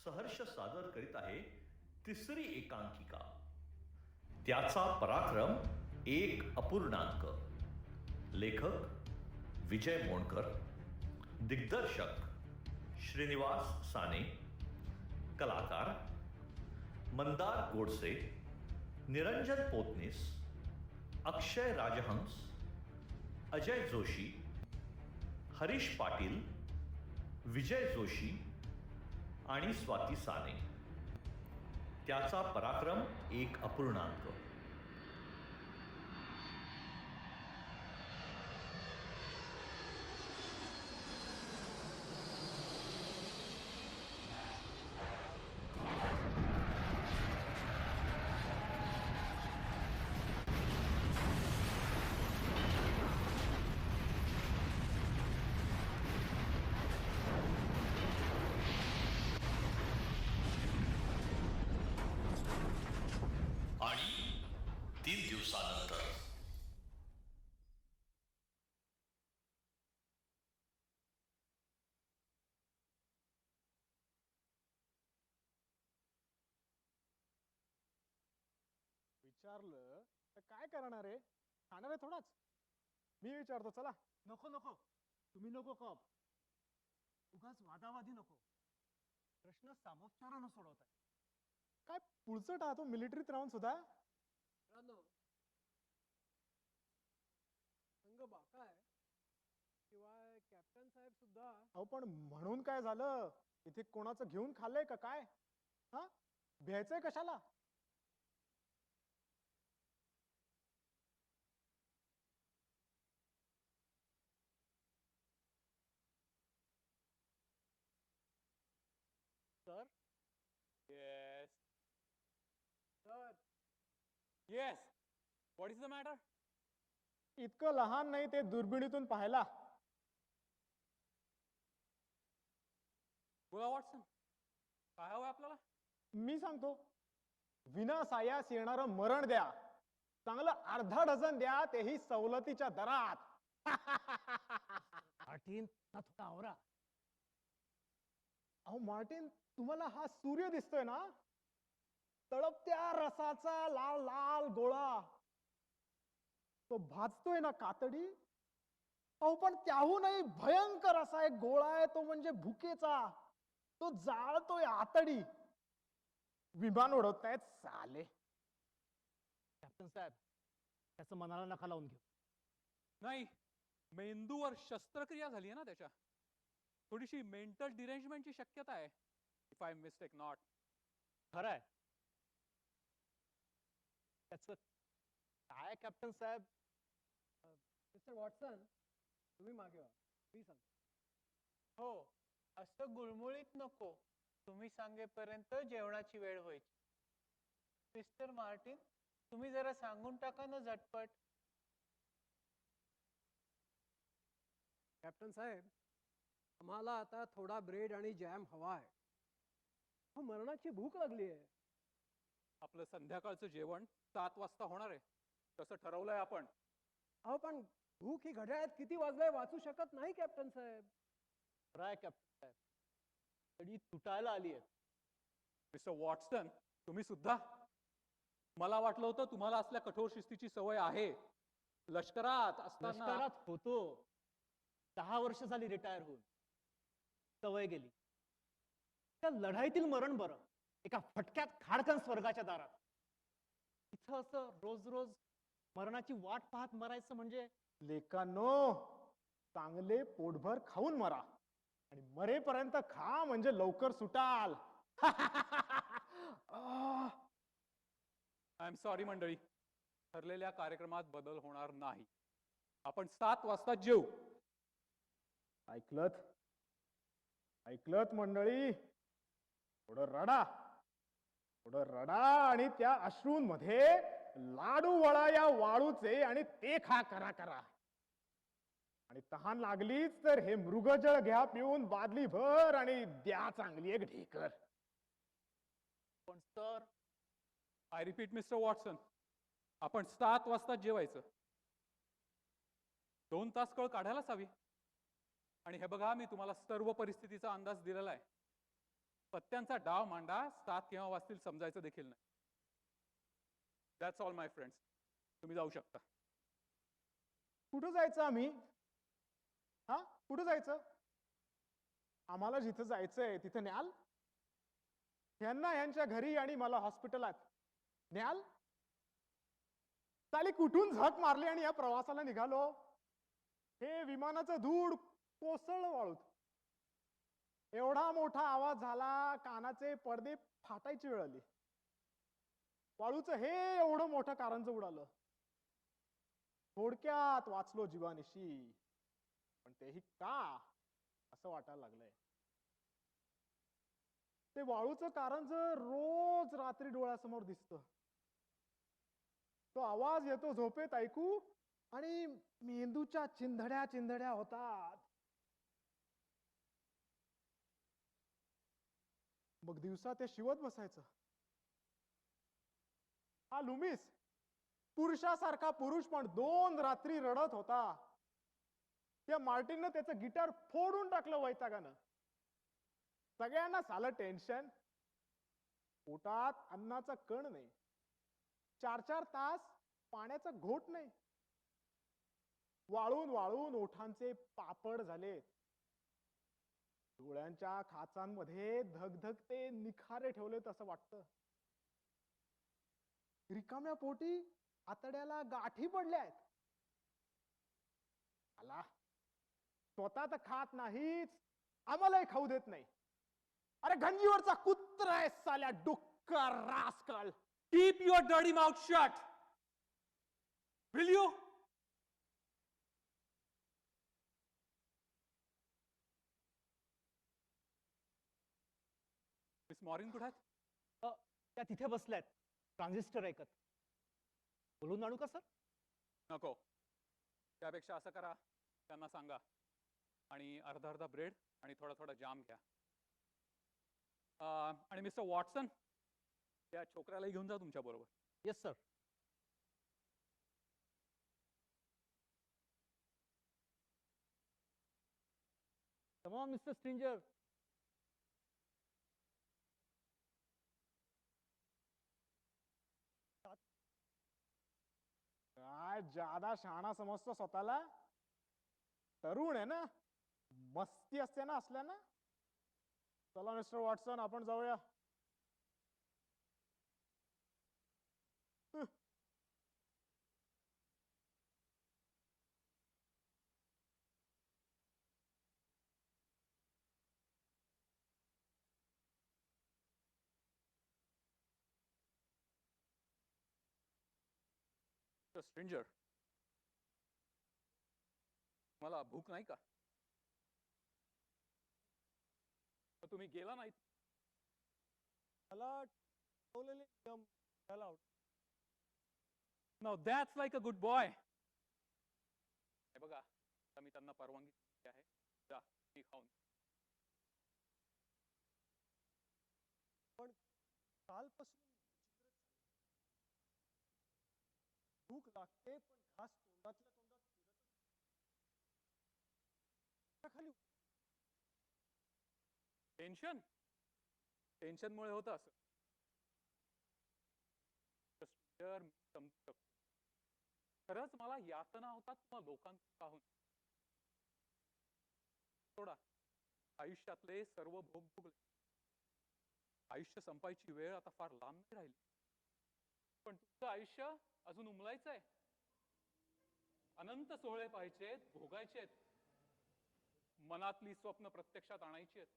सहर्ष सादर करीत आहे तिसरी एकांकिका, त्याचा पराक्रम एक अपूर्णांक. लेखक विजय मोणकर, दिग्दर्शक श्रीनिवास साने, कलाकार मंदार गोडसे, निरंजन पोतनीस, अक्षय राजहंस, अजय जोशी, हरीश पाटील, विजय जोशी आणि स्वाती साने. त्याचा पराक्रम एक अपूर्णांक. आणि 3 दिवसानंतर विचारलं तर काय करणार आहे? खाणार आहे थोडाच. मी विचारतो, चला. नको नको, तुम्ही नको कप. उगाच वादावादी नको. प्रश्न सामोपचारानं सोडवताय. काय पुढचं टाळतो मिलिटरीत राहून सुद्धा. संघ बाका आहे, शिवाय कॅप्टन साहेब सुद्धा. अहो पण म्हणून काय झालं? इथे कोणाचं घेऊन खाल्लंय का काय? हा, भ्यायचंय कशाला? Sir. Yes. Sir, Yes. What is the matter? इतकं लहान नाही ते दुर्बिणीतून पाहायला. बोला वॉटसन. काय हवंय आपल्याला? मी सांगतो, विनासायास येणारं मरण द्या. चांगलं अर्धा डझन द्या, तेही सवलतीच्या दरात. पाटील ना थोडा आवरा. अहो मार्टिन, तुम्हाला हा सूर्य दिसतोय ना? तळपत्या रसाचा लाल लाल गोळा तो भाजतोय ना कातडी. अहो पण त्याहूनही भयंकर असा एक गोळा आहे, तो म्हणजे भुकेचा. तो जाळतोय आतडी. विमान उडवतायत साले. कॅप्टन साहेब, त्याचं मनाला नका लावून घेऊ. नाही, मेंदूवर शस्त्रक्रिया झाली आहे ना त्याच्या. थोडीशी मेंटल डिरेंजमेंटची शक्यता आहे, इफ आय मिस्टेक नॉट. खरं आहे. त्याचं काय कॅप्टन साहेब? मिस्टर वॉटसन, तुम्ही मागे व्हा, मी सांगतो. हो, असं गुळमुळीत नको. तुम्ही सांगेपर्यंत जेवणाची वेळ व्हायची. मिस्टर मार्टिन, तुम्ही जरा सांगून टाका ना झटपट. कॅप्टन साहेब, आम्हाला आता थोडा ब्रेड आणि जॅम हवा आहे. मरणाची भूक लागली आहे. आपलं संध्याकाळचं जेवण 7 वाजता होणार आहे, तसं ठरवलंय आपण. अहो पण भूक ही घड्याळात किती वाजलाय वाचू शकत नाही कॅप्टन साहेब. खरं आहे कॅप्टन साहेब. कडी तुटायला आली आहे. मिस्टर वॉटसन, तुम्ही सुद्धा. मला वाटलं होतं तुम्हाला असल्या कठोर शिस्तीची सवय आहे. लष्करात असताना. लष्करात होतो. 10 वर्ष झाली रिटायर होऊन. सवय गेली. त्या लढाईतील मरण बरं, एका फटक्यात खाडकन स्वर्गाच्या दारात. इथं असं रोज रोज मरणाची वाट पाहत मरायचं म्हणजे. लेकांनो, चांगले पोटभर खाऊन मरा आणि मरेपर्यंत खा, म्हणजे लवकर सुटाल. आय एम सॉरी मंडळी, ठरलेल्या कार्यक्रमात बदल होणार नाही. आपण 7 वाजता जेऊ. ऐकलत? ऐकलत मंडळी? थोडं रडा, थोडं रडा आणि त्या अश्रूंमध्ये लाडू वळा या वाळूचे, आणि ते खा. करा करा. आणि तहान लागलीच तर हे मृगजळ घ्या पिऊन बादली भर, आणि द्या चांगली एक ढेकर. पण sir, I repeat mister Watson, आपण 7 वाजता जेवायचं. 2 तास कळ काढायलाच हवी. आणि हे बघा, मी तुम्हाला सर्व परिस्थितीचा अंदाज दिलेला आहे. पत्त्यांचा डाव मांडा, 7 केव्हा वाजतील समजायचं देखील नाही. That's all my friends. तुम्ही जाऊ शकता. कुठं जायचं आम्ही? हा, कुठं जायचं? आम्हाला जिथं जायचंय तिथं न्याल? ह्यांना ह्यांच्या घरी आणि मला हॉस्पिटलात न्याल? साली कुठून झक मारली आणि या प्रवासाला निघालो? हे विमानाचं धूळ कोसळलं वाळूत. एवढा मोठा आवाज झाला, कानाचे पडदे फाटायची वेळ आली. वाळूचं हे एवढं मोठं कारंज उडालं. थोडक्यात वाचलो जीवानिशी, पण तेही का असं वाटायला लागलंय. ते वाळूचं कारंज रोज रात्री डोळ्यासमोर दिसतं. तो आवाज येतो झोपेत ऐकू आणि मेंदूच्या चिंधड्या चिंधड्या होतात. मग दिवसा ते शिवत बसायचं. हा लुमिस पुरुषासारखा पुरुष पण 2 रात्री रडत होता. त्या मार्टिननं त्याचं गिटार फोडून टाकलं वैतागानं. सगळ्यांना सालं टेन्शन. पोटात अन्नाचा कण नाही. 4-4 तास पाण्याचा घोट नाही. वाळून वाळून ओठांचे पापड झाले. डोळ्यांच्या खाचांमध्ये धगधगते निखारे ठेवलेत असं वाटतं. रिकाम्या पोटी आतड्याला गाठी पडल्या आहेत. आला स्वतः तर खात नाहीच, आम्हालाही खाऊ देत नाही. अरे गंजीवरचा कुत्रा आहे साल्या डुक्कर rascal. Keep your dirty mouth shut. Will you? Miss Maureen कुठे आहेत? त्या तिथे बसल्यात ट्रान्झिस्टर ऐकत. बोलून आणू का सर? नको. त्यापेक्षा असं करा, त्यांना सांगा आणि अर्धा अर्धा ब्रेड आणि थोडा थोडा जाम घ्या. आणि मिस्टर वॉटसन, त्या छोकऱ्यालाही घेऊन जा तुमच्या बरोबर. Yes sir. Come on mister stranger. काय जादा शहाणा समजतो स्वतःला? तरुण आहे ना, मस्ती असते ना असल्यानं. चला मिस्टर वॉटसन, आपण जाऊया. स्ट्रेंजर, मला भूक नाही का? मग तुम्ही गेला नाहीत? मला ठेवलेले नियम द्यायला आवडतात. Now that's like a good boy. हे बघा, आता मी त्यांना परवानगी दिली आहे. जा, मी खाऊन. पण कालपासून भूक लागते, पण घास तोंडातल्या तोंडात फिरतच खाली. टेन्शन, टेन्शनमुळे होतं असं. Stranger, मी समजू शकतो. खरंच मला यातना होतात मग लोकांपाहून. सोडा, आयुष्यातले सर्व भोग भोगले. आयुष्य संपायची वेळ आता फार लांब नाही राहिली. पण तुमचं आयुष्य अजून उमलायचंय. अनंत सोहळे पाहायचेत, भोगायचेत. मनातली स्वप्न प्रत्यक्षात आणायची आहेत.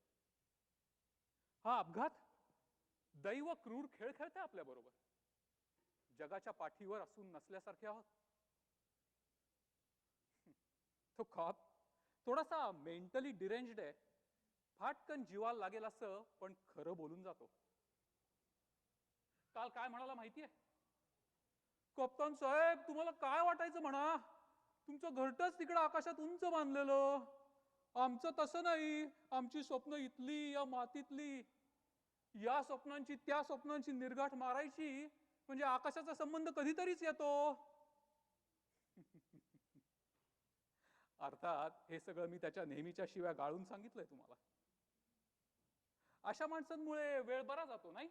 हा अपघात दैव क्रूर खेळ खेळते आपल्या बरोबर. जगाच्या पाठीवर असून नसल्यासारखे आहोत. तो कॉप थोडासा मेंटली डिरेंज्ड आहे. फाटकन जीवाला लागेल असं पण खरं बोलून जातो. काल काय म्हणाला माहितीये? कप्तान साहेब, तुम्हाला काय वाटायचं म्हणा, तुमचं घरटच तिकडं आकाशात उंच बांधलेलं. आमचं तसं नाही. आमची स्वप्न इथली या मातीतली. या स्वप्नांची त्या स्वप्नांची निर्गाठ मारायची म्हणजे आकाशाचा संबंध कधीतरीच येतो. अर्थात हे सगळं मी त्याच्या नेहमीच्या शिव्या गाळून सांगितलंय तुम्हाला. अशा माणसांमुळे वेळ बरा जातो नाही?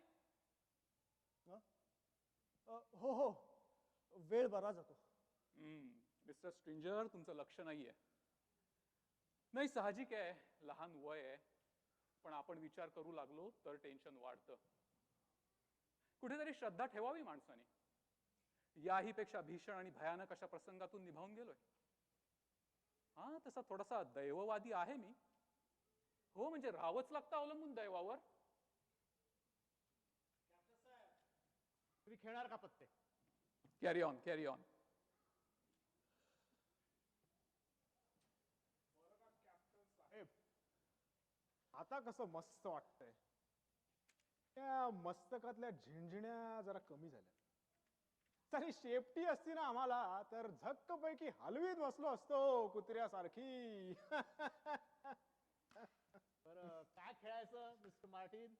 हो हो, वेळ बरा जातो. मिस्टर स्ट्रेंजर, तुमचं लक्ष नाहीये. नाही, साहजिक आहे, लहान वय आहे, पण आपण विचार करू लागलो तर टेन्शन वाढतं. कुठेतरी श्रद्धा ठेवावी माणसाने. याही पेक्षा भीषण आणि भयानक अशा प्रसंगातून निभावून गेलोय. हा, तसा थोडासा दैववादी आहे मी. हो, म्हणजे राहावंच लागतं अवलंबून दैवावर. तुम्ही खेळणार का पत्ते? Carry on, carry on. आता कसं मस्त वाटतंय. त्या मस्तकातल्या झिणझिण्या जरा कमी झाल्या. तरी शेपटी असती ना आम्हाला तर झक्क पैकी हलवीत बसलो असतो कुत्र्यासारखी. बरं, काय खेळायचं मिस्टर मार्टिन?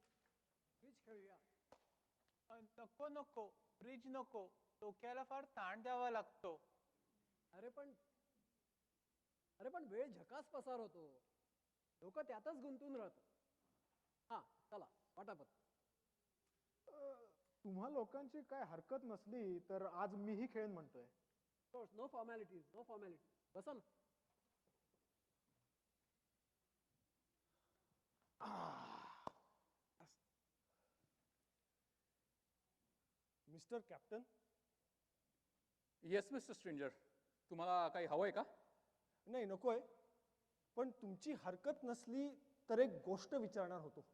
हीच खेळूया. नको नको, ब्रिज नको. डोक्याला फार ताण द्यावा लागतो. अरे पण वेळ झकास पसार होतो. डोकं त्यातच गुंतून राहतं. हा चला पटापट. तुम्हा लोकांची काय हरकत नसली तर आज मीही खेळेन म्हणतोय. No formalities, no formalities. बसा ना. Mister captain. Yes mister stranger, तुम्हाला काही हवंय का? नाही नकोय, पण तुमची हरकत नसली तर एक गोष्ट विचारणार होतो.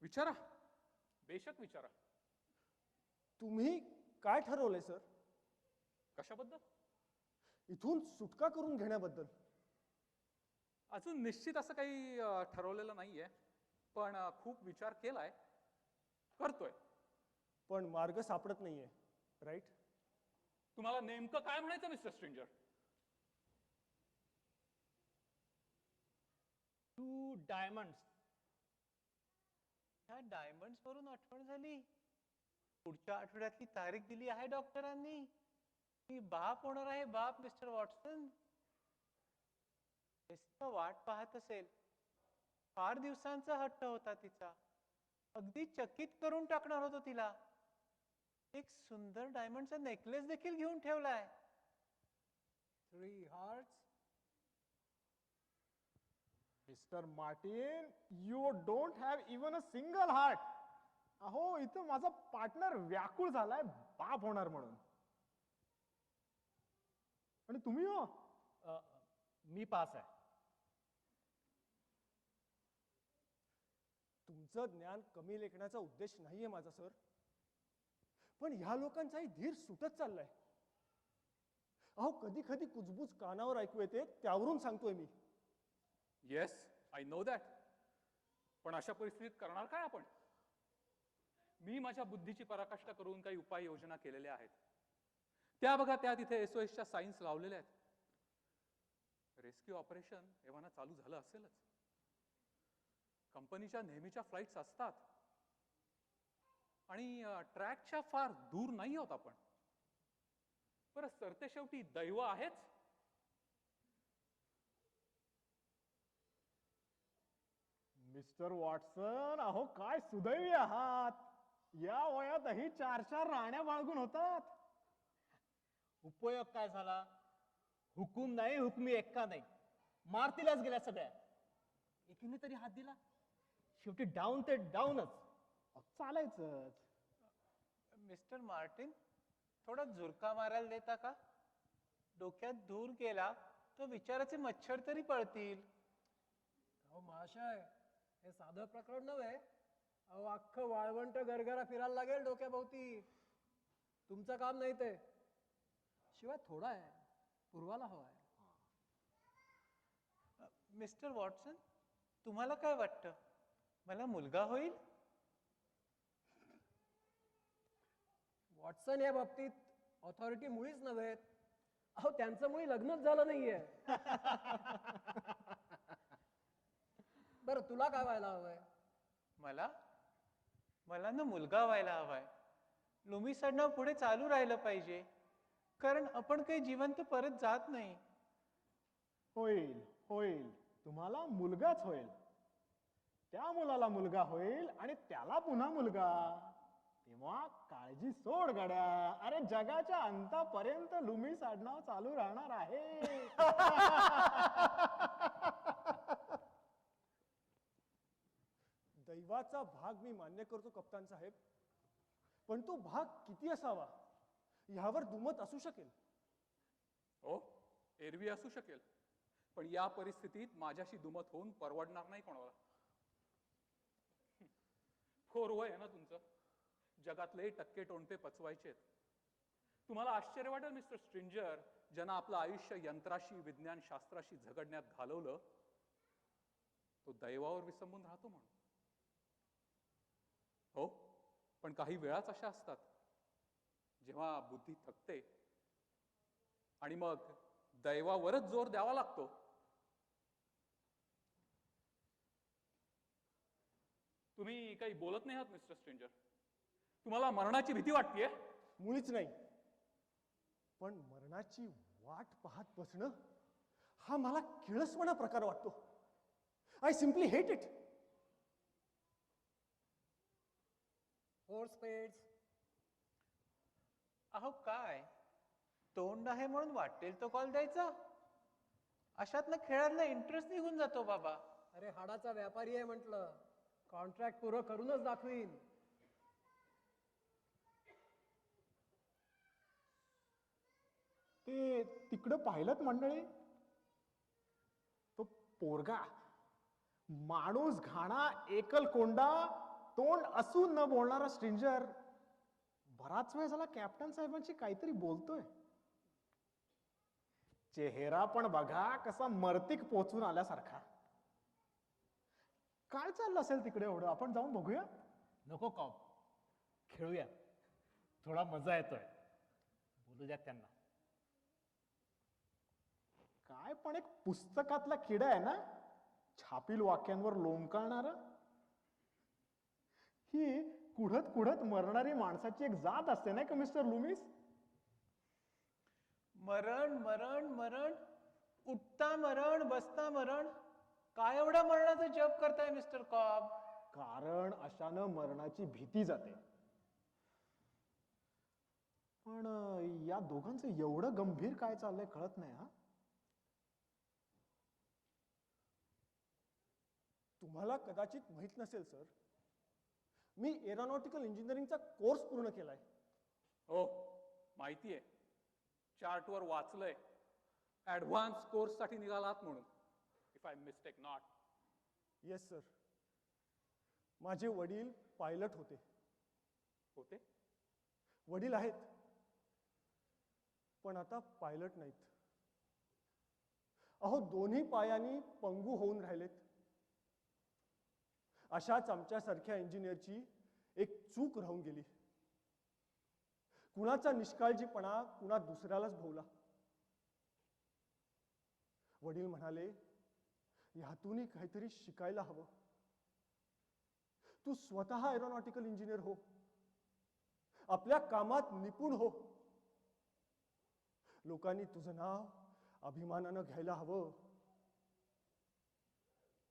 विचारा, बेशक विचारा. तुम्ही काय ठरवलंय सर? कशाबद्दल? इथून सुटका करून घेण्याबद्दल. अजून निश्चित असं काही ठरवलेलं नाहीये, पण खूप विचार केलाय, करतोय. पण मार्ग सापडत नाहीये, राईट? तुम्हाला नेमकं काय म्हणायचं मिस्टर स्ट्रेंजर? 2 डायमंड्स. ह्या डायमंड्स वरून आठवण झाली. पुढच्या आठवड्यातली तारीख दिली आहे डॉक्टरांनी. मी बाप होणार आहे, बाप मिस्टर वॉटसन. नुसतं वाट पाहत असेल. फार दिवसांचा हट्ट होता तिचा. अगदी चकित करून टाकणार होतो तिला. एक सुंदर डायमंडचा नेकलेस देखील घेऊन ठेवलाय. 3 hearts. Mister Martin, you don't have even a single heart. अहो, इथं माझा पार्टनर व्याकुळ झालाय बाप होणार म्हणून. आणि तुम्ही हो? मी पास आहे. तुमचं ज्ञान कमी लेखण्याचा उद्देश नाहीये माझा सर, पण ह्या लोकांचाही धीर सुटत चाललाय. अहो, कधी कधी कुजबूज कानावर ऐकू येते, त्यावरून सांगतोय मी. Yes, I know that. पण अशा परिस्थितीत करणार काय आपण? मी माझ्या बुद्धीची पराकाष्ठा करून काही उपाययोजना केलेल्या आहेत. त्या बघा, त्या तिथे SOSच्या सायन्स लावलेल्या आहेत. रेस्क्यू ऑपरेशन एव्हाना चालू झालं असेलच. कंपनीच्या नेहमीच्या फ्लाईट्स असतात आणि ट्रॅकच्या फार दूर नाही आहोत आपण. बरं, सरते शेवटी दैव आहेच. मिस्टर वॉटसन, अहो काय सुदैवी आहात. या वयातही 4-4 राण्या बाळगून होतात. उपयोग काय झाला? हुकूम नाही, हुकमी एक्का नाही. मारतीलाच गेल्या सगळ्या. एकीने तरी हात दिला. शेवटी डाऊन ते डाऊनच. चालायचंच. मिस्टर मार्टिन, थोडा झुरका मारायला देता का? डोक्यात धूर गेला तर विचाराचे मच्छर तरी पळतील. अहो महाशय, हे साधं प्रकरण नव्हे. अहो, अख्खं वाळवंट गरगरा फिरायला लागेल डोक्याभोवती. तुमचं काम नाही ते. शिवाय थोडा आहे, पूर्वाला हवाय. मिस्टर वॉटसन, तुम्हाला काय वाटतं? मला मुलगा होईल? वॉटसन या बाबतीत ऑथॉरिटी मुळीच नव्हेत. अहो, त्यांचं मुळी लग्नच झालं नाहीये. बरं, तुला काय व्हायला हवंय? मला ना मुलगा व्हायला हवाय. लुमी सडणं पुढे चालू राहिलं पाहिजे, कारण आपण काही जिवंत परत जात नाही. होईल होईल, तुम्हाला मुलगाच होईल. त्या मुलाला मुलगा होईल आणि त्याला पुन्हा मुलगा. तेव्हा काळजी सोड गड्या. अरे जगाच्या अंतापर्यंत लुमिस आडनाव चालू राहणार आहे. दैवाचा भाग मी मान्य करतो कप्तान साहेब, पण तो भाग किती असावा ह्यावर दुमत असू शकेल. हो, एरवी असू शकेल, पण या परिस्थितीत माझ्याशी दुमत होऊन परवडणार नाही कोणाला. खोर वय आहे ना तुमचं, जगातले टक्के टोणपे पचवायचेत. तुम्हाला आश्चर्य वाटेल मिस्टर स्ट्रेंजर, ज्यांना आपलं आयुष्य यंत्राशी विज्ञान शास्त्राशी झगडण्यात घालवलं तो दैवावर विसंबून राहतो म्हणून. हो, पण काही वेळाच अशा असतात जेव्हा बुद्धी थकते आणि मग दैवावरच जोर द्यावा लागतो. तुम्ही काही बोलत नाही आहात मिस्टर स्ट्रेंजर. तुम्हाला मरणाची भीती वाटतेय? मुळीच नाही, पण मरणाची वाट पाहत बसणं हा मला किळसवाणा प्रकार वाटतो. I simply hate it. Four spades. अहो काय, तोंड आहे म्हणून वाटेल तो कॉल द्यायचा? अशातनं खेळातला इंटरेस्ट निघून जातो बाबा. अरे हाडाचा व्यापारी आहे म्हटलं, कॉन्ट्रॅक्ट पुरं करूनच दाखवीन. ते तिकडं पाहिलं मंडळी, तो पोरगा माणूस घाणा एकल कोंडा तोंड असून न बोलणारा स्ट्रेंजर बराच वेळ झाला कॅप्टन साहेबांशी काहीतरी बोलतोय. चेहरा पण बघा कसा मर्तिक पोचून आल्यासारखा. काय चाललं असेल तिकडे एवढं? आपण जाऊन बघूया. नको कॉप, खेळूया. थोडा मजा येतोय. बोलू द्या त्यांना. काय पण एक पुस्तकातला किडा आहे ना, छापील वाक्यांवर लोंबकळणारा. ही कुढत कुढत मरणारी माणसाची एक जात असते नाही का मिस्टर लुमिस? मरण मरण मरण, उठता मरण बसता मरण. काय एवढा मरणाचं जप करताय मिस्टर कॉब? कारण अशानं मरणाची भीती जाते. पण या दोघांचं एवढं गंभीर काय चाललंय कळत नाही. हा, तुम्हाला कदाचित माहित नसेल सर, मी एरोनॉटिकल इंजिनिअरिंगचा कोर्स पूर्ण केलाय. हो, माहितीये. चार्टवर वाचलंय. ऍडव्हान्स कोर्स साठी निघालात म्हणून, if I mistake not. Yes sir. माझे वडील पायलट होते. होते? वडील आहेत, पण आता पायलट नाहीत. अहो, दोन्ही पायांनी पंगू होऊन राहिलेत. अशाच आमच्यासारख्या इंजिनियरची एक चूक राहून गेली. कुणाचा निष्काळजीपणा कुणा दुसऱ्यालाच भोवला. वडील म्हणाले, ह्यातूनही काहीतरी शिकायला हवं. तू स्वतः एरोनॉटिकल इंजिनियर हो, आपल्या कामात निपुण हो. लोकांनी तुझं नाव अभिमानानं घ्यायला हवं.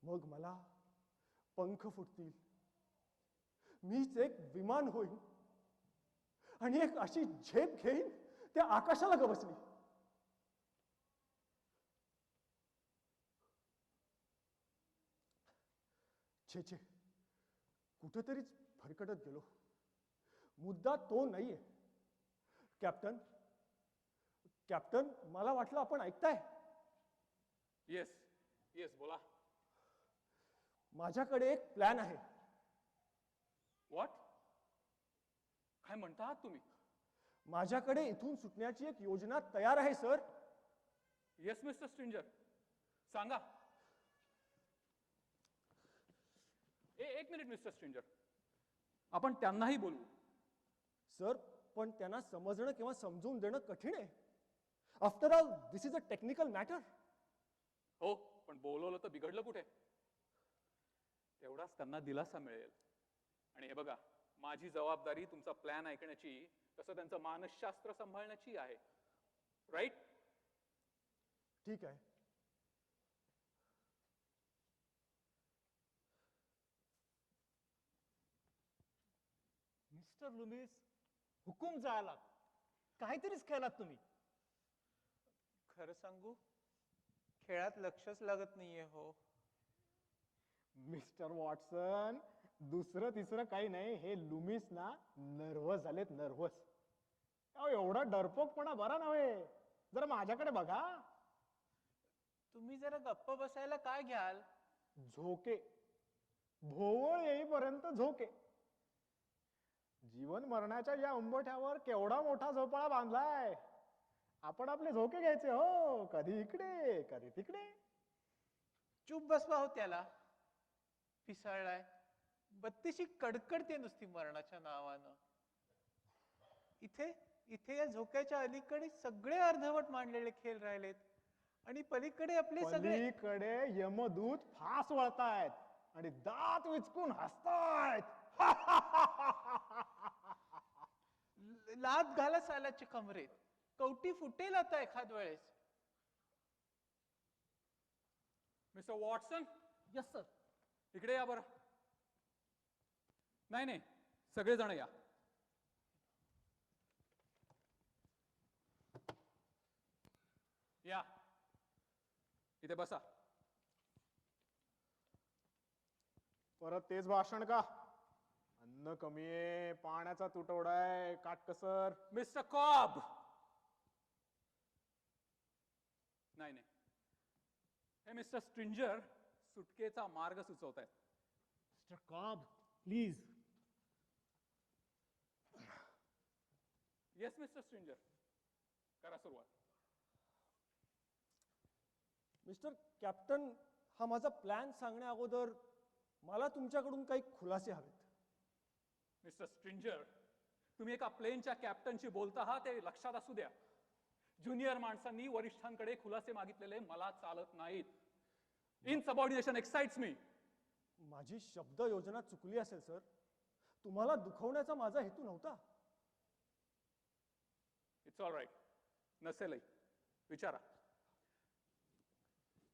मग मला पंख फुटतील, मीच एक विमान होईन आणि एक अशी झेप घेईन त्या आकाशाला गवसली. छे छे, कुठेतरीच भरकटत गेलो. मुद्दा तो नाहीये. कॅप्टन, कॅप्टन, मला वाटलं आपण ऐकताय. येस येस, बोला. माझ्याकडे एक प्लॅन आहे. व्हॉट? काय म्हणता आहात तुम्ही? माझ्याकडे इथून सुटण्याची एक योजना तयार आहे सर. येस मिस्टर स्ट्रेंजर, सांगा. एक मिनिट मिस्टर स्ट्रेंजर, आपण त्यांनाही बोलवू. सर, पण त्यांना समजणं किंवा समजून देणं कठीण आहे. After all this is a technical matter. हो, पण बोलवलं तर बिघडलं कुठे? तेवढाच त्यांना दिलासा मिळेल. आणि हे बघा, माझी जबाबदारी तुमचा प्लॅन ऐकण्याची, तसं त्यांचं मानसशास्त्र सांभाळण्याची आहे. राईट? ठीक आहे. मिस्टर लुमिस, हुकूम जायला काहीतरीच केलात तुम्ही. खरं सांगू, खेळात लक्षच लागत नाहीये हो. मिस्टर वॉटसन, दुसरं तिसरं काही नाही, हे लुमिस ना नर्वस झालेत, नर्वस. अहो एवढा डरपोकपणा बरा नव्हे, जरा माझ्याकडे बघा. तुम्ही जरा गप्प बसायला काय घ्याल? झोके, भोवळ येईपर्यंत झोके. जीवन मरणाच्या या उंबरठ्यावर केवढा मोठा झोपाळा बांधलाय. आपण आपले झोके घ्यायचे हो, कधी इकडे कधी तिकडे. चूप बसवा हो त्याला. पिसाळलाय. बत्तीशी कडकडते नुसती मरणाच्या नावानं. इथे इथे या झोक्याच्या अलीकडे सगळे अर्धवट मांडलेले खेळ राहिलेत आणि पलीकडे आपले सगळे. पलीकडे यमदूत फास वळतायत आणि दात विचकून हसतायत. लात घाला सालाच्या कमरेत. कवटी फुटेल आता एखाद वेळेस. Mister Watson, yes sir. इकडे या बरं. नाही नाही, सगळेजण या. या, इथे बसा. परत तेच भाषण का? अन्न कमी आहे, पाण्याचा तुटवडा आहे, काटकसर. Mister cob. नाही नाही, हे मिस्टर स्ट्रिंजर सुटकेचा मार्ग सुचवत आहेत. Mister Cobb, please. Yes mister Stringer, करा सुरुवात. मिस्टर कॅप्टन, हा माझा प्लॅन सांगण्या अगोदर मला तुमच्याकडून काही खुलासे हवेत. मिस्टर स्ट्रिंजर, तुम्ही एका प्लेनच्या कॅप्टनशी बोलता आहात, ते लक्षात असू द्या. ज्युनियर माणसांनी वरिष्ठांकडे खुलासे मागितलेले मला चालत नाहीत. इनसबऑर्डिनेशन एक्साइट्स मी. माझी शब्द योजना चुकली असेल सर. तुम्हाला दुखवण्याचा माझा हेतू नव्हता. It's all right. नसेलही. विचारा.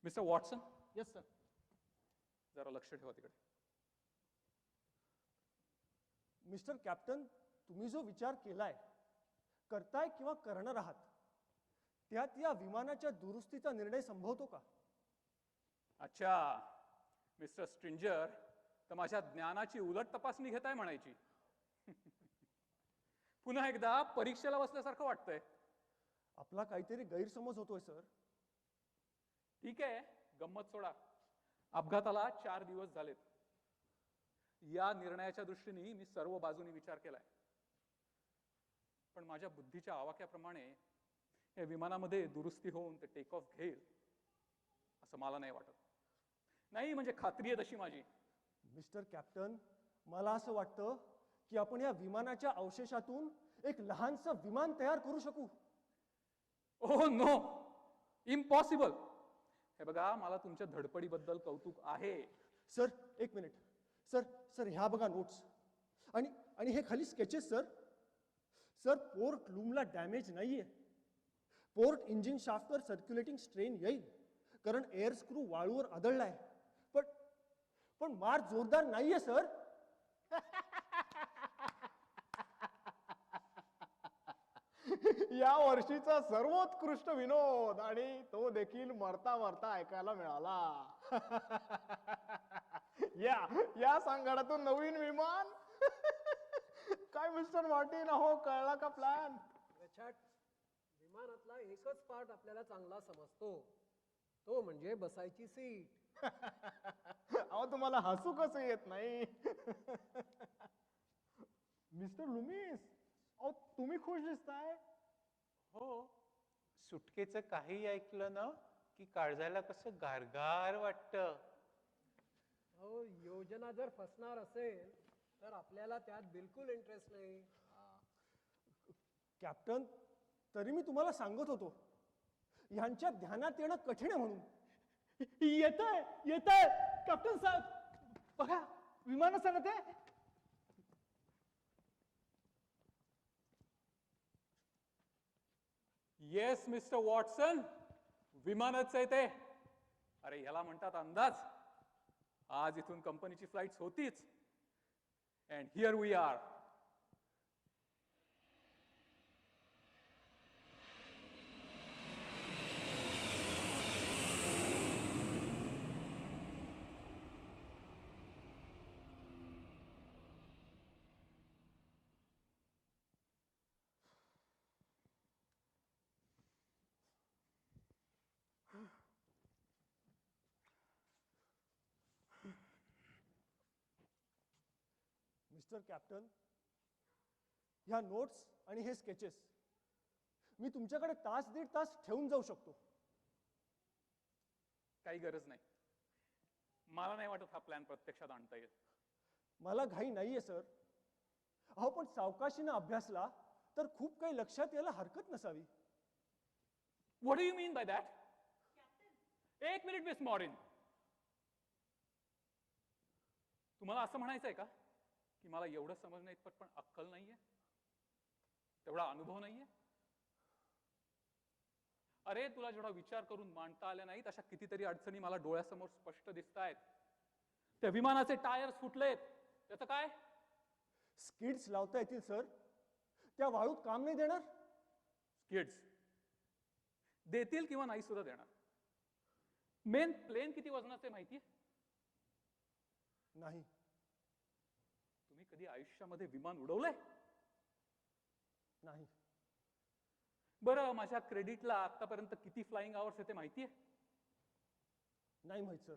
Mister Watson, yes sir. जरा लक्ष ठेवा तिकडे. मिस्टर कॅप्टन, तुम्ही जो विचार केलाय, करताय किंवा करणार आहात, त्यात या विमानाच्या दुरुस्तीचा निर्णय संभवतो का? अच्छा, मिस्टर स्ट्रिंजर, तर माझ्या ज्ञानाची उलट तपासणी घेताय म्हणायची. पुन्हा एकदा परीक्षेला बसल्यासारखं वाटतंय. आपला काहीतरी गैरसमज होतोय सर. ठीक आहे, गंमत सोडा. अपघाताला 4 दिवस झालेत. या निर्णयाच्या दृष्टीने मी सर्व बाजूनी विचार केलाय. पण माझ्या बुद्धीच्या आवाक्याप्रमाणे या विमानामध्ये दुरुस्ती होऊन ते टेक ऑफ घेईल असं मला नाही वाटत. नाही म्हणजे खात्री आहे तशी माझी. मिस्टर कॅप्टन, मला असं वाटतं की आपण या विमानाच्या अवशेषातून एक लहानसं विमान तयार करू शकू. Oh no, impossible. हे बघा, मला तुमच्या धडपडीबद्दल कौतुक आहे. सर एक मिनिट. सर सर ह्या बघा नोट्स आणि आणि हे खाली स्केचेस सर. सर पोर्ट लूमला डॅमेज नाहीये. पोर्ट इंजिन शाफ्टवर सर्क्युलेटिंग स्ट्रेन येईल कारण एअर स्क्रू वाळूवर आदळलाय. पण पण मार जोरदार नाहीये सर. या वर्षीचा सर्वोत्कृष्ट विनोद, आणि तो देखील मरता मरता ऐकायला मिळाला. या या सांगाडातून नवीन विमान. काय मिस्टर मार्टिन, अहो कळला का प्लॅन? छाट. विमानातला एकच पार्ट आपल्याला चांगला समजतो, तो म्हणजे बसायची सीट. अहो तुम्हाला हसू कसं येत नाही? मिस्टर लुमिस, अहो तुम्ही खुश दिसताय. हो, सुटकेचं काही ऐकलं ना की काळजाला कसं गारगार वाटतं. हो, योजना जर फसणार असेल तर आपल्याला त्यात बिलकुल इंटरेस्ट नाही. कॅप्टन, तरी मी तुम्हाला सांगत होतो, ह्यांच्या ध्यानात येणं कठीण आहे म्हणून. येतंय येतंय कॅप्टन साहेब, बघा विमान सांगत आहे. येस मिस्टर वॉटसन, विमानच आहे ते. अरे ह्याला म्हणतात अंदाज. आज इथून कंपनीची फ्लाईट्स होतीच. And here we are. Mister captain, ह्या नोट्स आणि हे स्केचेस मी तुमच्याकडे तास दीड तास ठेवून जाऊ शकतो. काही गरज नाही. मला नाही वाटत हा प्लॅन प्रत्यक्षात आणता येईल. मला घाई नाहीये सर. अहो पण सावकाशीनं अभ्यासला तर खूप काही लक्षात यायला हरकत नसावी. What do you mean by that? एक मिनिट मिस मॉरिन. तुम्हाला असं म्हणायचंय का की मला एवढं समजण्या इतपत पण अक्कल नाहीये, तेवढा अनुभव नाहीये? अरे तुला जेवढा विचार करून मांडता आल्या नाहीत अशा कितीतरी अडचणी मला डोळ्यासमोर स्पष्ट दिसत आहेत. त्या विमानाचे टायर्स फुटलेत, त्याचं काय? स्किड्स लावता येतील सर. त्या वाळूत काम नाही देणार. स्किड्स देतील किंवा नाही सुद्धा देणार. मेन प्लेन किती वजनाचे माहितीये? नाही. तुम्ही कधी आयुष्यामध्ये विमान उडवलंय? नाही. बरं, माझ्या क्रेडिटला आतापर्यंत किती फ्लाइंग आवर्स येते माहितीये? नाही माहित सर.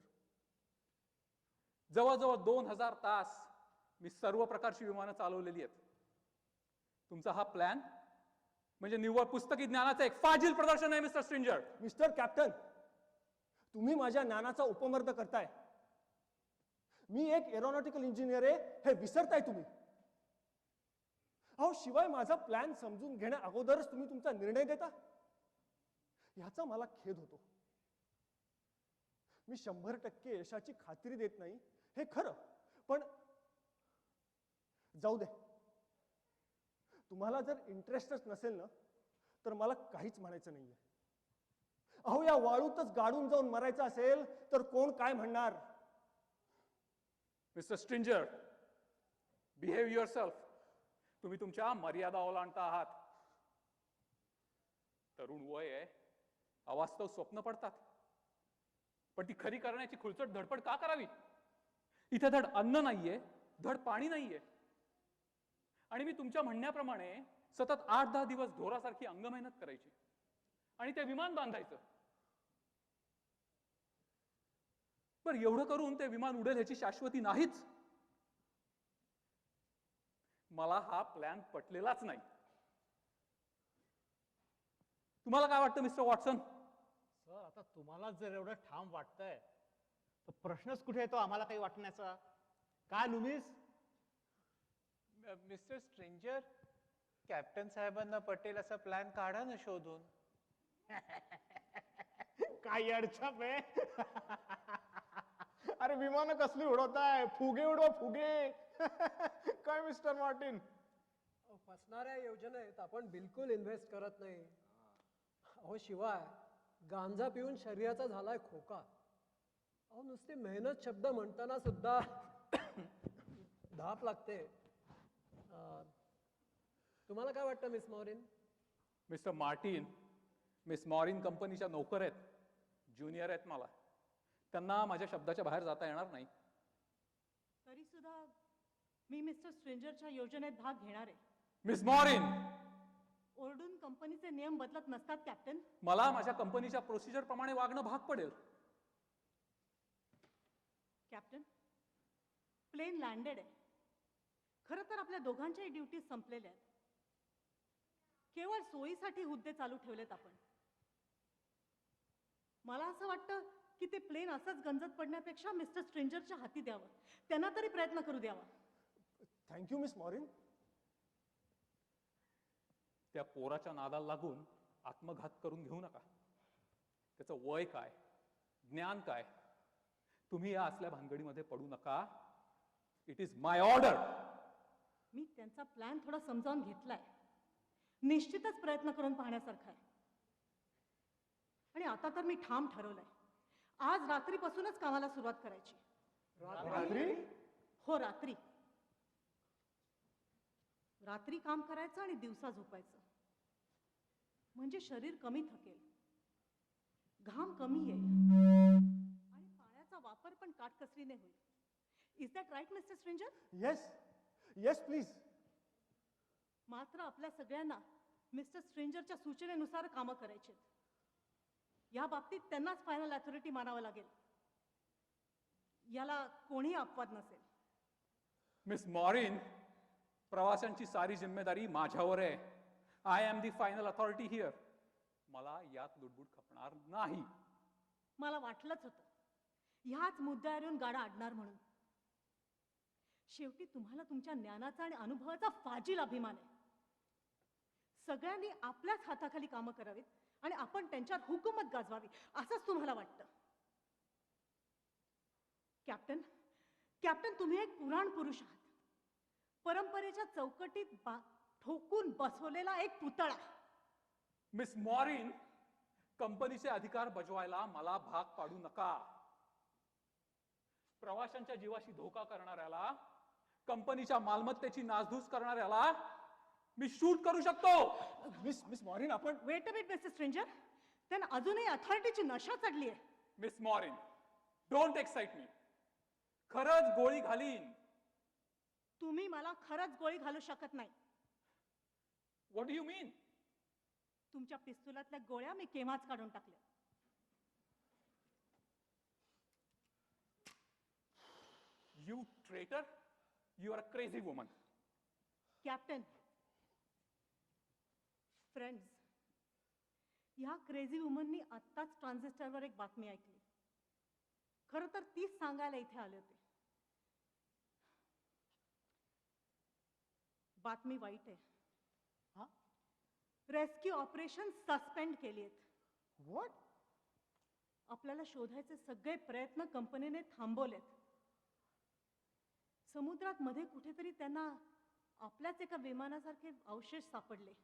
जवळजवळ 2000 तास मी सर्व प्रकारची विमानं चालवलेली आहेत. तुमचा हा प्लॅन म्हणजे निव्वळ पुस्तकी ज्ञानाचं एक फाजील प्रदर्शन आहे मिस्टर स्ट्रेंजर. मिस्टर कॅप्टन, तुम्ही माझ्या ज्ञानाचा उपमर्द करताय. मी एक एरोनॉटिकल इंजिनियर आहे हे विसरताय तुम्ही. अहो शिवाय माझा प्लॅन समजून घेण्या अगोदरच तुम्ही तुमचा निर्णय देता, ह्याचा मला खेद होतो. मी 100% यशाची खात्री देत नाही हे खरं, पण जाऊ दे. तुम्हाला जर इंटरेस्टच नसेल ना तर मला काहीच म्हणायचं नाहीये. अहो या वाळूतच गाडून जाऊन मरायचं असेल तर कोण काय म्हणणार? Mister stranger, behave yourself. तुम्ही तुमच्या मर्यादा ओलांडता आहात. तरुण वय आहे, अवास्तव स्वप्न पडतात, पण ती खरी करण्याची खुलचट धडपड का करावी? इथे धड अन्न नाहीये, धड पाणी नाहीये, आणि मी तुमच्या म्हणण्याप्रमाणे सतत 8-10 दिवस ढोरासारखी अंग मेहनत करायची आणि ते विमान बांधायचं. बरं, एवढं करून ते विमान उडेल ह्याची शाश्वती नाहीच. मला हा प्लॅन पटलेलाच नाही. तुम्हाला काय वाटतं मिस्टर वॉटसन? सर आता तुम्हाला जर एवढं ठाम वाटतंय तर प्रश्नच कुठे येतो आम्हाला काही वाटण्याचा? काय लुमिस? मिस्टर स्ट्रेंजर, कॅप्टन साहेबांना पटेल असा प्लॅन काढा ना शोधून. काय अडचण आहे? अरे विमानं कसली उडवताय? फुगे उडवा फुगे. काय मिस्टर मार्टिन? फसणाऱ्या योजनेत आपण बिलकुल इन्व्हेस्ट करत नाही. अहो शिवाय गांजा पिऊन शरीराचा झालाय खोका. अहो नुसती मेहनत शब्द म्हणताना सुद्धा धाप लागते. तुम्हाला काय वाटतं मिस मॉरिन? मिस्टर मार्टिन, मिस मॉरिन कंपनीच्या नोकर आहेत, ज्युनियर आहेत मला. त्यांना माझ्या शब्दाच्या बाहेर जाता येणार नाही. तरी सुद्धा मी मिस्टर स्ट्रेंजरच्या योजनेत भाग घेणार आहे. मिस मॉरिन, ओरडून कंपनीचे नियम बदलत नसतात कॅप्टन. मला माझ्या कंपनीच्या प्रोसिजर प्रमाणे वागणं भाग पडेल. कॅप्टन, प्लेन लँडेड आहे. खरं तर आपल्या दोघांच्याही ड्युटी संपलेल्या आहेत. केवळ सोयीसाठी हुद्दे चालू ठेवलेत आपण. मला असं वाटतं की ते प्लेन असंच गंजत पडण्यापेक्षा मिस्टर स्ट्रेंजरच्या हाती द्यावं, त्यांना तरी प्रयत्न करू द्यावा. Thank you miss Maureen. त्या पोराच्या नादाला लागून आत्मघात करून घेऊ नका. त्याचं वय काय, ज्ञान काय, तुम्ही या असल्या भानगडीमध्ये पडू नका. It is my order. मी त्यांचा प्लॅन थोडा समजावून घेतलाय. निश्चितच प्रयत्न करून पाहण्यासारखा आहे. आणि आता तर मी ठाम ठरवलंय, आज रात्रीपासूनच कामाला सुरुवात करायची. रात्री? हो, रात्री. रात्री काम करायचं आणि दिवसा झोपायचं. म्हणजे शरीर कमी थकेल, घाम कमी येईल आणि पाण्याचा वापर पण काटकसरीने होईल. Is that right mister stranger? Yes yes please. मात्र आपल्या सगळ्यांना मिस्टर स्ट्रेंजरच्या सूचनेनुसार कामं करायची. या बाबतीत त्यांनाच फायनल अथॉरिटी मानावं लागेल. याला कोणीही अपवाद नसेल. मिस मॉरिन, प्रवाशांची सारी जिम्मेदारी माझ्यावर आहे. I am the final authority here. मला यात लुडबुड खपणार नाही. मला वाटलंच होतं ह्याच मुद्द्यावरून गाडा अडणार म्हणून. शेवटी तुम्हाला तुमच्या ज्ञानाचा आणि अनुभवाचा फाजील अभिमान आहे. सगळ्यांनी आपल्याच हाताखाली कामं करावीत आणि आपण त्यांच्यावर हुकूमत गाजवावी असंच तुम्हाला वाटतं. कॅप्टन, कॅप्टन तुम्ही एक पुराण पुरुष आहात. परंपरेच्या चौकटीत ठोकून बसवलेला एक पुतळा. मिस मॉरिन, कंपनीचे अधिकार बजवायला मला भाग पाडू नका. प्रवाशांच्या जीवाशी धोका करणाऱ्याला, कंपनीच्या मालमत्तेची नासधूस करणाऱ्याला मी शूट करू शकतो. मिस मॉरिन, आपण wait a minute mister Stranger, त्यांना अजूनही अथॉरिटीची नशा चढली आहे. Miss Maureen, don't excite me. खरंच गोळी घालीन. तुम्ही मला खरंच गोळी घालू शकत नाही. व्हॉट डू यू मीन? तुमच्या पिस्तुलातल्या गोळ्या मी केव्हाच काढून टाकल्या. You traitor, you are a crazy woman. Captain, friends, ह्या क्रेझी वुमननी आत्ताच ट्रान्झिस्टरवर एक बातमी ऐकली. खरं तर तीच सांगायला इथे आले होते. बातमी वाईट आहे. हा? रेस्क्यू ऑपरेशन सस्पेंड केली आहेत. व्हॉट? आपल्याला शोधायचे सगळे प्रयत्न कंपनीने थांबवलेत. समुद्रात मध्ये कुठेतरी त्यांना आपल्याच एका विमानासारखे अवशेष सापडले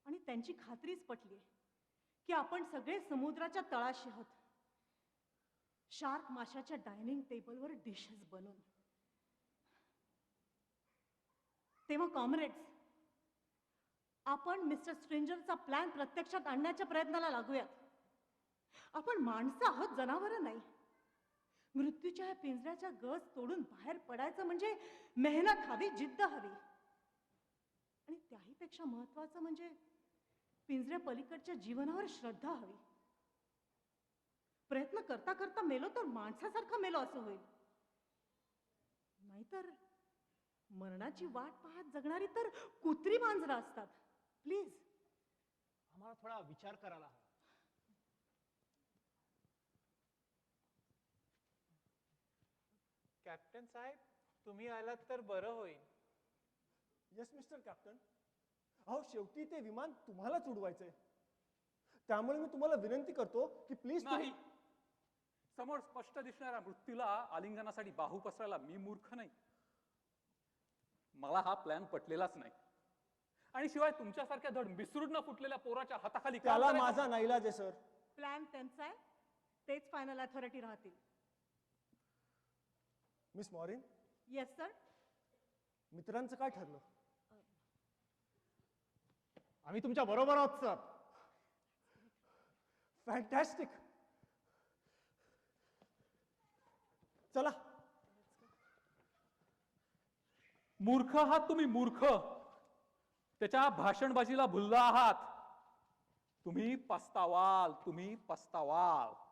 आणि त्यांची खात्रीच पटली की आपण सगळे समुद्राच्या तळाशी आहोत, शार्क माशाच्या डायनिंग टेबलवर डिशेस बनवून. तेव्हा कॉम्रेड्स, आपण मिस्टर स्ट्रेंजरचा प्लॅन प्रत्यक्षात आणण्याच्या प्रयत्नाला लागूयात. आपण माणसं आहोत, जनावरं नाही. मृत्यूच्या या पिंजऱ्याच्या गज तोडून बाहेर पडायचं म्हणजे मेहनत हवी, जिद्द हवी. आणि त्याहीपेक्षा महत्वाचं म्हणजे पिंजऱ्या पलीकडच्या जीवनावर श्रद्धा हवी. प्रयत्न करता करता मेलो तर माणसासारखा मेलो असं होईल. नाहीतर मरणाची वाट पाहत जगणारी तर कुत्री मांजरं असतात. प्लीज, आम्हाला थोडा विचार करायला हवा. कॅप्टन साहेब, तुम्ही आलात तर बरं होईल. Yes mister captain. अहो, शेवटी ते विमान तुम्हालाच उडवायचंय. त्यामुळे मी तुम्हाला विनंती करतो की प्लीज नाही. समोर स्पष्ट दिसणाऱ्या मृत्यूला आलिंगनासाठी बाहू पसरायला मी मूर्ख नाही. मला हा प्लॅन पटलेलाच नाही. आणि शिवाय तुमच्यासारख्या धड मिसरूड न फुटलेल्या पोराच्या हाताखाली काम त्याला करायचं- माझा नाईलाज आहे सर. प्लॅन त्यांचा आहे, तेच फायनल अथॉरिटी राहतील. Miss Maureen, yes sir. मित्रांचं काय ठरलं? आम्ही तुमच्या बरोबर आहोत सर. फॅन्टॅस्टिक. चला. मूर्ख आहात तुम्ही, मूर्ख. त्याच्या भाषणबाजीला भुलला आहात. तुम्ही पस्तावाल, तुम्ही पस्तावाल.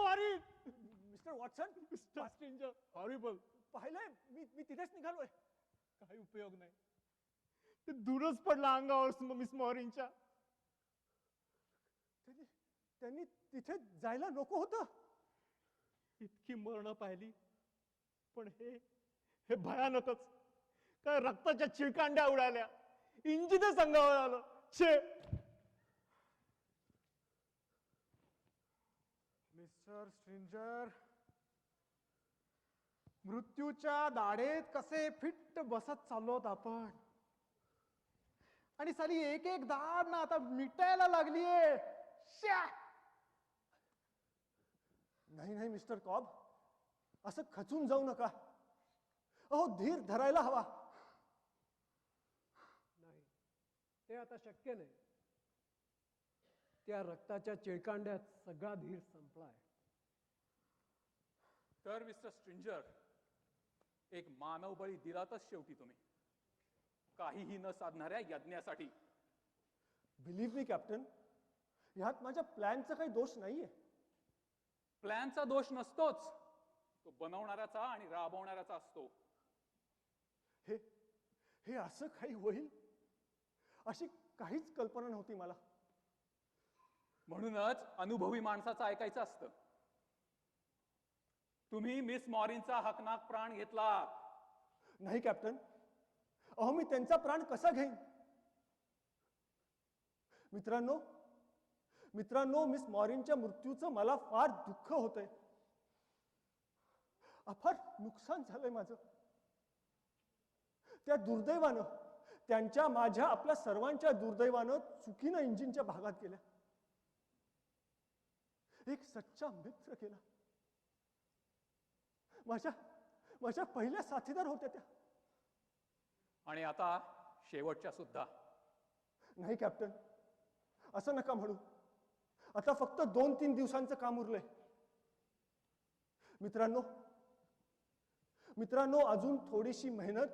मारीन. Mister Watson, mister Stranger horrible. पाहिलंय मी तिथेच निघालोय. काही उपयोग नाही. ते दूरच पडला अंगावर मिस मॉरिनच्या. त्यांनी तिथे जायला नको होतं. इतकी मरण पाहिली, पण हे भयानकच. काय रक्ताच्या चिळकांड्या उडाल्या, इंजिनच अंगावर आलं. छे. मिस्टर स्ट्रेंजर, मृत्यूच्या दाढेत कसे फिट्ट बसत चाललोत आपण. आणि साली एक एक दाढ ना आता मिटायला लागलीये. श्या. नाही नाही मिस्टर कॉब, असं खचून जाऊ नका. अहो धीर धरायला हवा. नाही, ते आता शक्य नाही. त्या रक्ताच्या चिळकांड्यात सगळा धीर संपलाय. तर मिस्टर स्ट्रिंजर, एक मानवबळी दिलातच शेवटी तुम्ही, काहीही न साधणाऱ्या यज्ञासाठी. बिलीव्ह मी कॅप्टन, ह्यात माझ्या प्लॅनचा काही दोष नाहीये. प्लॅनचा दोष नसतोच, तो बनवणाऱ्याचा आणि राबवणाऱ्याचा असतो. हे असं काही होईल अशी काहीच कल्पना नव्हती मला. म्हणूनच अनुभवी माणसाचं ऐकायचं असतं. तुम्ही मिस मॉरिनचा हकनाक प्राण घेतला. नाही कॅप्टन, अहो मी त्यांचा प्राण कसा घेईन. मित्रांनो, मिस मॉरिनच्या मृत्यूचं मला फार दुःख होतंय. फार नुकसान झालंय माझं. त्या दुर्दैवानं, त्यांच्या, माझ्या, आपल्या सर्वांच्या दुर्दैवानं चुकीनं इंजिनच्या भागात गेल्या. एक सच्चा मित्र गेला. माझ्या पहिल्या साथीदार होत्या त्या. आणि आता शेवटच्या सुद्धा. नाही कॅप्टन, असं नका म्हणू. आता फक्त 2-3 दिवसांचं काम उरलंय. मित्रांनो, अजून थोडीशी मेहनत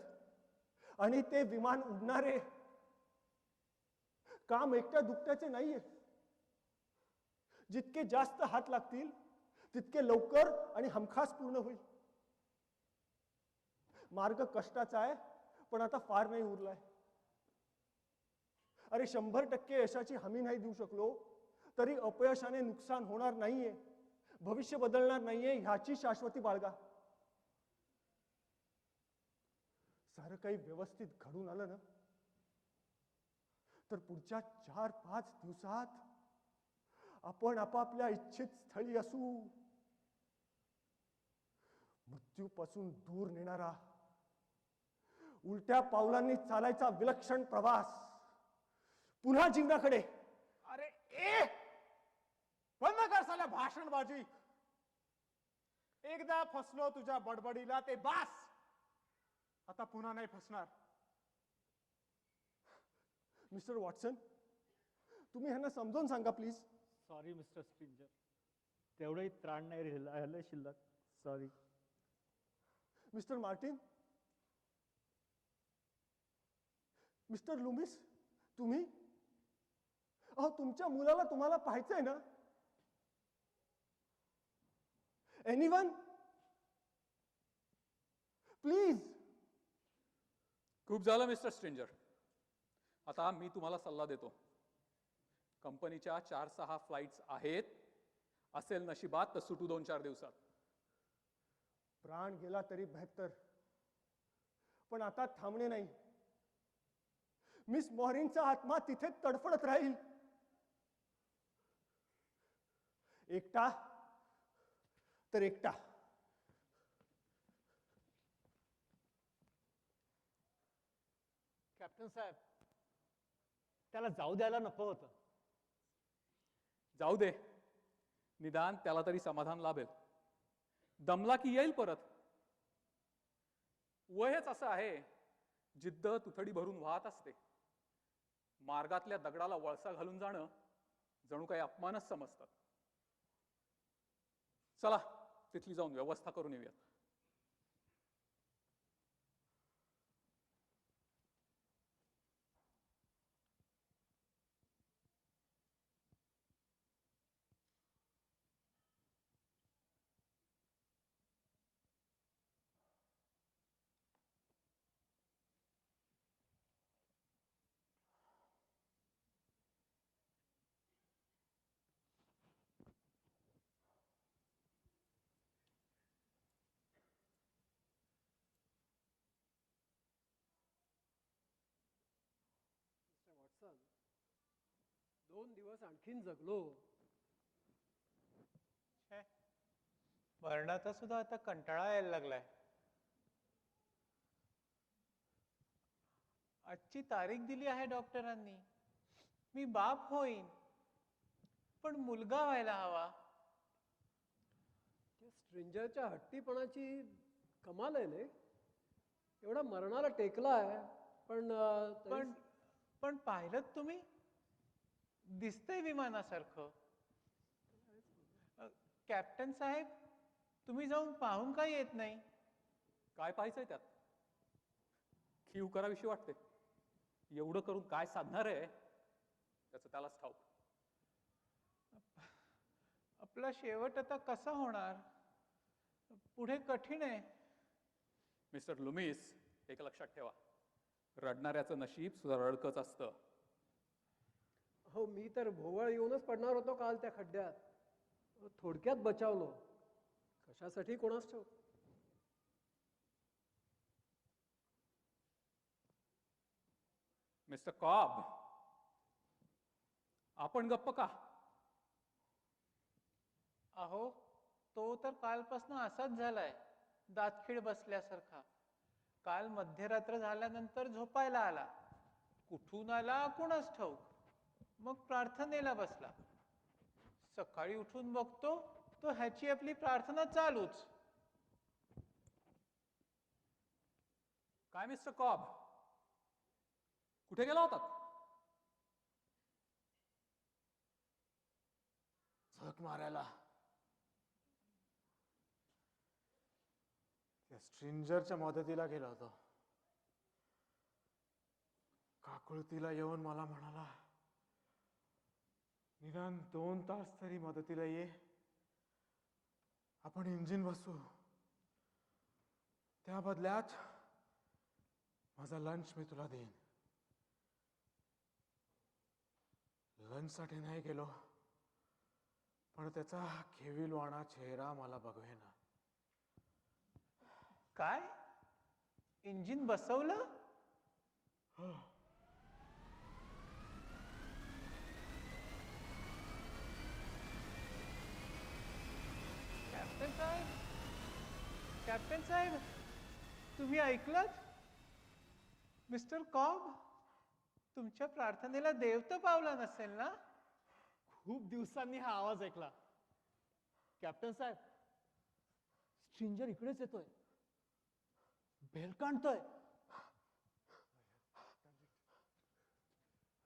आणि ते विमान उडणारे. काम एकट्या दुकट्याचे नाहीये. जितके जास्त हात लागतील तितके लवकर आणि हमखास पूर्ण होईल. मार्ग कष्टाचा आहे, पण आता फार नाही उरलाय. अरे 100% यशाची हमी नाही देऊ शकलो तरी अपयशाने नुकसान होणार नाहीये, भविष्य बदलणार नाहीये ह्याची शाश्वती बाळगा. सारं काही व्यवस्थित घडून आलं ना, तर पुढच्या 4-5 दिवसात आपण आपापल्या इच्छित स्थळी असू. मृत्यूपासून दूर नेणारा, उलट्या पावलांनी चालायचा विलक्षण प्रवास पुन्हा जीवनाकडे. अरे बंद कर साल्या भाषणबाजी. एकदा फसलो तुझ्या बडबडीला, ते बास. आता पुन्हा नाही फसणार. मिस्टर वॉटसन, तुम्ही ह्यांना समजावून सांगा प्लीज. सॉरी मिस्टर स्ट्रेंजर, तेवढंही त्राण नाही राहिलं शिल्लक. Sorry. Mister Martin, mister Loomis, तुम्ही, अहो तुमच्या मुलाला तुम्हाला पाहायचंय ना. Anyone please. खूप झालं मिस्टर स्ट्रेंजर. आता मी तुम्हाला सल्ला देतो. कंपनीच्या 4-6 फ्लाईट्स आहेत. असेल नशिबात तर सुटू 2-4 दिवसात. प्राण गेला तरी बेहत्तर, पण आता थांबणे नाही. मिस मॉरिनचा आत्मा तिथे तडफडत राहील. एकटा तर एकटा. कॅप्टन साहेब, त्याला जाऊ द्यायला नको होतं. जाऊ दे, निदान त्याला तरी समाधान लाभेल. दमला की येईल परत. वयच असं आहे, जिद्द तुथडी भरून वाहत असते. मार्गातल्या दगडाला वळसा घालून जाणं जणू काही अपमानच समजतात. चला तिथली जाऊन व्यवस्था करून येऊयात. 2 दिवस आणखीन जगलो. छे, मरणाचा सुद्धा आता कंटाळा यायला लागलाय. आजची तारीख दिली आहे डॉक्टरांनी. मी बाप होईन, पण मुलगा व्हायला हवा. त्या स्ट्रेंजरच्या हट्टीपणाची कमाल आहे रे. एवढा मरणाला टेकलाय पण पण पण पाहिलं तुम्ही, दिसतंय विमानासारखं. कॅप्टन साहेब, तुम्ही जाऊन पाहून का येत नाही? काय पाहायचंय त्यात? खीव कराविषयी वाटते. एवढं करून काय साधणार आहे त्याचं त्यालाच ठाऊक. आपला शेवट आता कसा होणार? पुढे कठीण आहे. मिस्टर लुमिस, एक लक्षात ठेवा, रडणाऱ्याचं नशीब सुद्धा रडकच असतं. हो, मी तर भोवळ येऊनच पडणार होतो काल त्या खड्ड्यात. थोडक्यात बचावलो. कशासाठी कोणास ठाऊक. मिस्टर कॉब, आपण गप्प का? अहो, तो तर कालपासून असाच झालाय, दातखिळ बसल्यासारखा. काल मध्यरात्र झाल्यानंतर झोपायला आला. कुठून आला कुणास ठाऊक. मग प्रार्थनेला बसला. सकाळी उठून बघतो तो ह्याची आपली प्रार्थना चालूच. काय मिस्टर कॉब, कुठे गेला होतात? झक मारायला. त्या स्ट्रेंजरच्या मदतीला गेलो होतो. काकुळतीला येऊन मला म्हणाला, निदान 2 तास तरी मदतीला ये, आपण इंजिन बसू. त्या बदल्यात माझा लंच मी तुला देईन. लंचसाठी नाही गेलो, पण त्याचा खेविलवाणा चेहरा मला बघवेना. काय? इंजिन बसवलं? कॅप्टन साहेब, कॅप्टन साहेब, तुम्ही ऐकलत? मिस्टर कॉब, तुमच्या प्रार्थनेला देव तर पावला नसेल ना? खूप दिवसांनी हा आवाज ऐकला. कॅप्टन साहेब, स्ट्रेंजर इकडेच येतोय, भेलकांडतोय.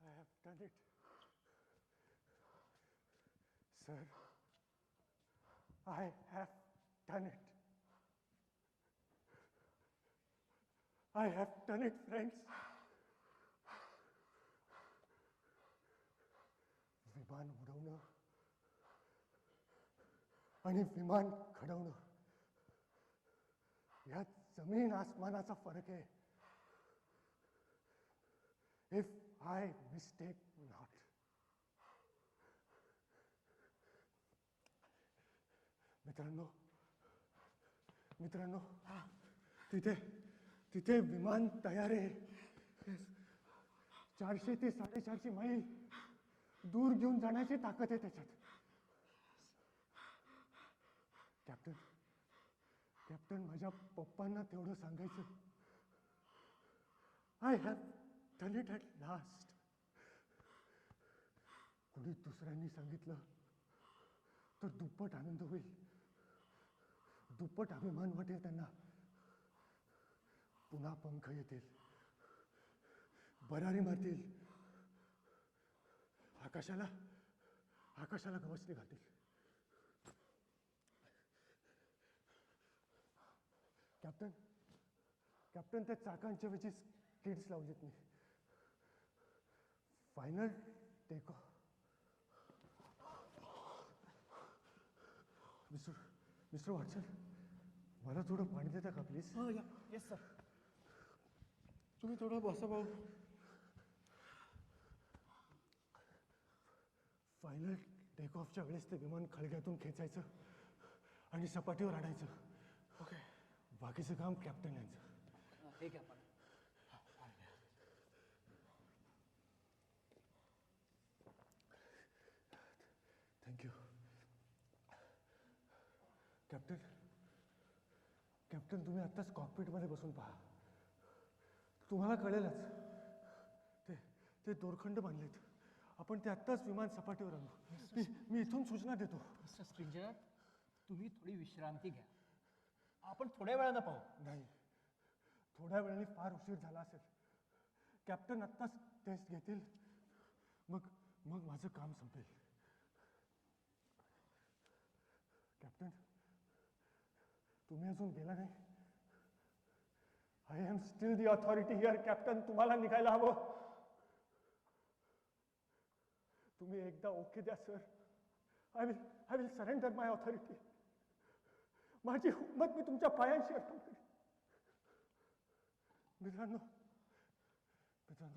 I have done it. Sir, I have done it. I have done it, friends. विमान उडवणं आणि विमान घडवणं यात जमीन आसमानाचा फरक आहे. If I mistake not. मित्रांनो, तिथे विमान तयार आहे. 400 ते 450 मैल दूर घेऊन जाण्याची ताकद आहे त्याच्यात. कॅप्टन, माझ्या पप्पांना तेवढं सांगायचं. I have done it at last. कुणी दुसऱ्यांनी सांगितलं तर दुप्पट आनंद होईल, दुप्पट अभिमान वाटेल त्यांना. पुन्हा पंख येतील, भरारी मारतील, आकाशाला गवसणी घालतील. कॅप्टन, त्या चाकांच्या वेळी स्किड्स लावलीत मी. Final take off. Mister Watson, मला थोडं पाणी देता का प्लीज? Yes sir. तुम्ही थोडं बसा भाऊ. फायनल टेक ऑफच्या वेळेस ते विमान खळग्यातून खेचायचं आणि सपाटीवर आणायचं. ओके, बाकीचं काम कॅप्टन यांचं. हे घ्या पण. कॅप्टन तुम्ही आत्ताच कॉकपीटमध्ये बसून पहा, तुम्हाला कळेलच. ते दोरखंड बांधलेत. आपण ते आत्ताच विमान सपाटीवर आणू. मी इथून सूचना देतो. मिस्टर स्ट्रिंजर, तुम्ही थोडी विश्रांती घ्या. आपण थोड्या वेळानं पाहू. नाही, थोड्या वेळाने फार उशीर झाला असेल. कॅप्टन आत्ताच टेस्ट घेतील, मग माझं काम संपेल. कॅप्टन, तुम्ही अजून गेला नाही. I am still the authority here. Captain, तुम्हाला निघायला हवं. तुम्ही एकदा ओके द्या sir. I will surrender my authority. माझी हुकमत मी तुमच्या पायांशी अर्पण करेन. मित्रांनो,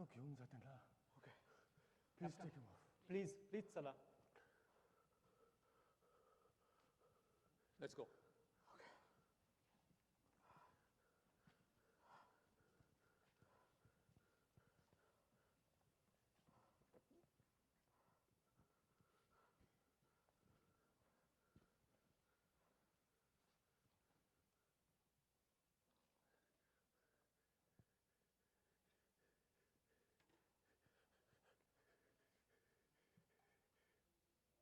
घेऊन जा त्यांना. Okay, please take him off. Please चला. Let's go.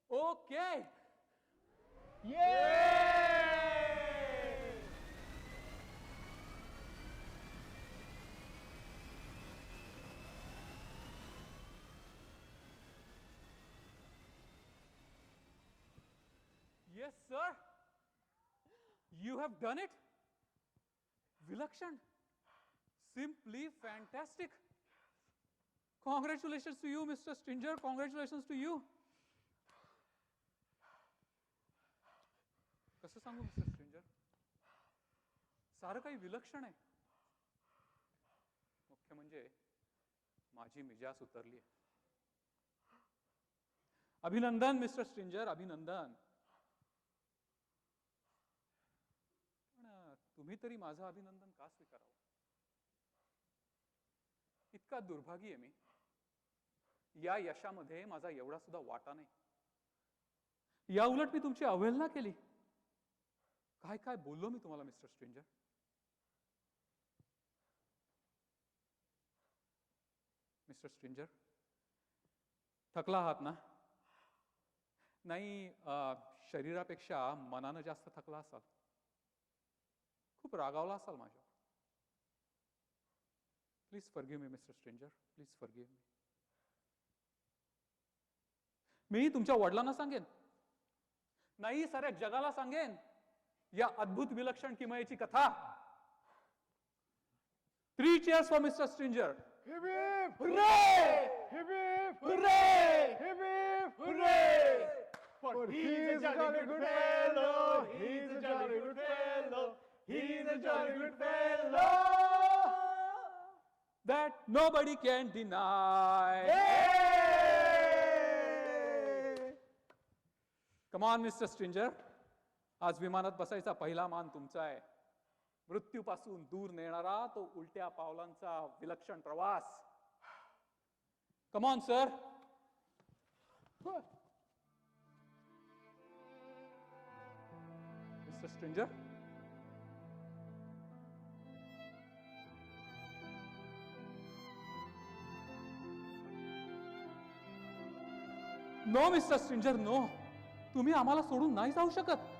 Okay. Yes, sir. You have done it. विलक्षण. Simply fantastic. Congratulations to you, Mr. Stringer. Congratulations to you. कसं सांगू मिस्टर स्ट्रेंजर, सारं काही विलक्षण आहे. मुख्य म्हणजे माझी मिजाज उतरली आहे. अभिनंदन मिस्टर स्ट्रेंजर, अभिनंदन. पण तुम्ही तरी माझं अभिनंदन का स्वीकारावं? इतका दुर्भागी आहे मी. या यशामध्ये माझा एवढा सुद्धा वाटा नाही. या उलट मी तुमची अवहेलना केली. काय काय बोललो मी तुम्हाला मिस्टर स्ट्रेंजर? मिस्टर स्ट्रेंजर, थकला आहात ना? नाही, शरीरापेक्षा मनानं जास्त थकला असाल. खूप रागावला असाल माझ्यावर. Please forgive me mister Stranger, please forgive me. मी तुमच्या वडिलांना सांगेन, नाही साऱ्या जगाला सांगेन या अद्भुत विलक्षण किमयेची कथा. 3 cheers for Mr. Stringer. Hip hip hooray! Hip hip hooray! Hip hip hooray! For he's a jolly good fellow. He's a jolly good fellow. He's a jolly good fellow. That nobody can deny. Come on, Mr. Stringer. आज विमानात बसायचा पहिला मान तुमचा आहे. मृत्यूपासून दूर नेणारा तो उलट्या पावलांचा विलक्षण प्रवास. Come on sir. Mister stranger, no mister stranger, no. तुम्ही आम्हाला सोडून नाही जाऊ शकत.